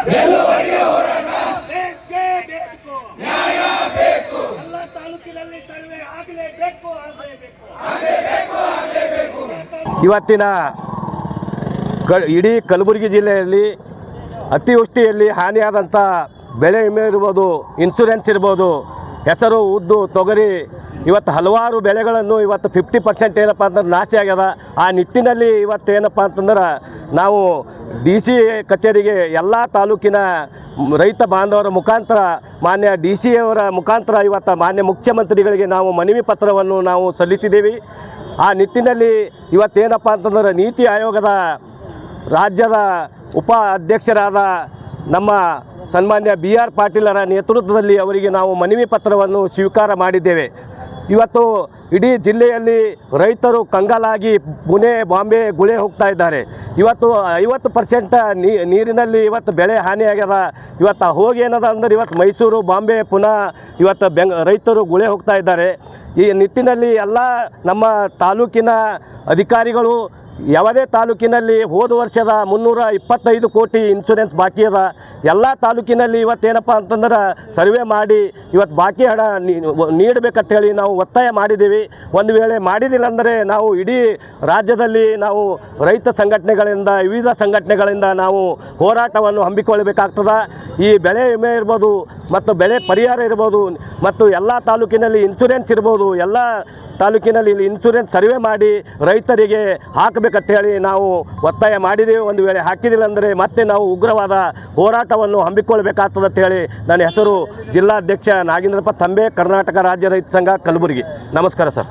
ಬೇಕೇ ಬೇಕು, ಎಲ್ಲ ತಾಲೂಕಿನಲ್ಲಿ ಸರ್ವೆ ಆಗಲೇಬೇಕು. ಇವತ್ತಿನ ಇಡೀ ಕಲಬುರಗಿ ಜಿಲ್ಲೆಯಲ್ಲಿ ಅತಿವೃಷ್ಟಿಯಲ್ಲಿ ಹಾನಿಯಾದಂಥ ಬೆಳೆ ವಿಮೆ ಇರ್ಬೋದು, ಇನ್ಶೂರೆನ್ಸ್ ಇರ್ಬೋದು, ಹೆಸರು, ಉದ್ದು, ತೊಗರಿ, ಇವತ್ತು ಹಲವಾರು ಬೆಳೆಗಳನ್ನು ಇವತ್ತು 50% ಏನಪ್ಪ ಅಂತಂದ್ರೆ ನಾಶ ಆಗ್ಯದ. ಆ ನಿಟ್ಟಿನಲ್ಲಿ ಇವತ್ತೇನಪ್ಪ ಅಂತಂದ್ರೆ ನಾವು DC ಕಚೇರಿಗೆ ಎಲ್ಲ ತಾಲೂಕಿನ ರೈತ ಬಾಂಧವರ ಮುಖಾಂತರ ಮಾನ್ಯ DC ಅವರ ಮುಖಾಂತರ ಇವತ್ತು ಮಾನ್ಯ ಮುಖ್ಯಮಂತ್ರಿಗಳಿಗೆ ನಾವು ಮನವಿ ಪತ್ರವನ್ನು ನಾವು ಸಲ್ಲಿಸಿದ್ದೀವಿ. ಆ ನಿಟ್ಟಿನಲ್ಲಿ ಇವತ್ತೇನಪ್ಪ ಅಂತಂದ್ರೆ ನೀತಿ ಆಯೋಗದ ರಾಜ್ಯದ ಉಪ ಅಧ್ಯಕ್ಷರಾದ ನಮ್ಮ ಸನ್ಮಾನ್ಯ BR ಪಾಟೀಲರ ನೇತೃತ್ವದಲ್ಲಿ ಅವರಿಗೆ ನಾವು ಮನವಿ ಪತ್ರವನ್ನು ಸ್ವೀಕಾರ ಮಾಡಿದ್ದೇವೆ. ಇವತ್ತು ಇಡೀ ಜಿಲ್ಲೆಯಲ್ಲಿ ರೈತರು ಕಂಗಾಲಾಗಿ ಪುಣೆ, ಬಾಂಬೆ, ಗುಳೆ ಹೋಗ್ತಾ ಇದ್ದಾರೆ. ಇವತ್ತು 50% ನೀರಿನಲ್ಲಿ ಇವತ್ತು ಬೆಳೆ ಹಾನಿಯಾಗ್ಯದ. ಇವತ್ತು ಹೋಗಿ ಏನದ ಅಂದ್ರೆ ಇವತ್ತು ಮೈಸೂರು, ಬಾಂಬೆ, ಪುನಃ ಇವತ್ತು ರೈತರು ಗುಳೆ ಹೋಗ್ತಾ ಇದ್ದಾರೆ. ಈ ನಿಟ್ಟಿನಲ್ಲಿ ಎಲ್ಲ ನಮ್ಮ ತಾಲೂಕಿನ ಅಧಿಕಾರಿಗಳು ಯಾವುದೇ ತಾಲೂಕಿನಲ್ಲಿ ಹೋದ ವರ್ಷದ 325 ಕೋಟಿ ಇನ್ಶೂರೆನ್ಸ್ ಬಾಕಿ ಅದ. ಎಲ್ಲ ತಾಲೂಕಿನಲ್ಲಿ ಇವತ್ತೇನಪ್ಪ ಅಂತಂದ್ರೆ ಸರ್ವೆ ಮಾಡಿ ಇವತ್ತು ಬಾಕಿ ಹಣ ನೀಡಬೇಕಂತೇಳಿ ನಾವು ಒತ್ತಾಯ ಮಾಡಿದ್ದೀವಿ. ಒಂದು ವೇಳೆ ಮಾಡಿದಿಲ್ಲ ಅಂದರೆ ನಾವು ಇಡೀ ರಾಜ್ಯದಲ್ಲಿ ನಾವು ರೈತ ಸಂಘಟನೆಗಳಿಂದ, ವಿವಿಧ ಸಂಘಟನೆಗಳಿಂದ ನಾವು ಹೋರಾಟವನ್ನು ಹಮ್ಮಿಕೊಳ್ಳಬೇಕಾಗ್ತದೆ. ಈ ಬೆಳೆ ವಿಮೆ ಇರ್ಬೋದು ಮತ್ತು ಬೆಳೆ ಪರಿಹಾರ ಇರ್ಬೋದು ಮತ್ತು ಎಲ್ಲ ತಾಲೂಕಿನಲ್ಲಿ ಇನ್ಶೂರೆನ್ಸ್ ಇರ್ಬೋದು, ಎಲ್ಲ ತಾಲೂಕಿನಲ್ಲಿ ಇನ್ಶೂರೆನ್ಸ್ ಸರ್ವೆ ಮಾಡಿ ರೈತರಿಗೆ ಹಾಕಬೇಕಂತೇಳಿ ನಾವು ಒತ್ತಾಯ ಮಾಡಿದ್ದೀವಿ. ಒಂದು ವೇಳೆ ಹಾಕಿದಿಲ್ಲ ಅಂದರೆ ಮತ್ತೆ ನಾವು ಉಗ್ರವಾದ ಹೋರಾಟವನ್ನು ಹಮ್ಮಿಕೊಳ್ಳಬೇಕಾಗ್ತದೆ ಅಂತೇಳಿ ನನ್ನ ಹೆಸರು ಜಿಲ್ಲಾಧ್ಯಕ್ಷ ನಾಗೇಂದ್ರಪ್ಪ ತಂಬೆ, ಕರ್ನಾಟಕ ರಾಜ್ಯ ರೈತ ಸಂಘ, ಕಲಬುರಗಿ. ನಮಸ್ಕಾರ ಸರ್.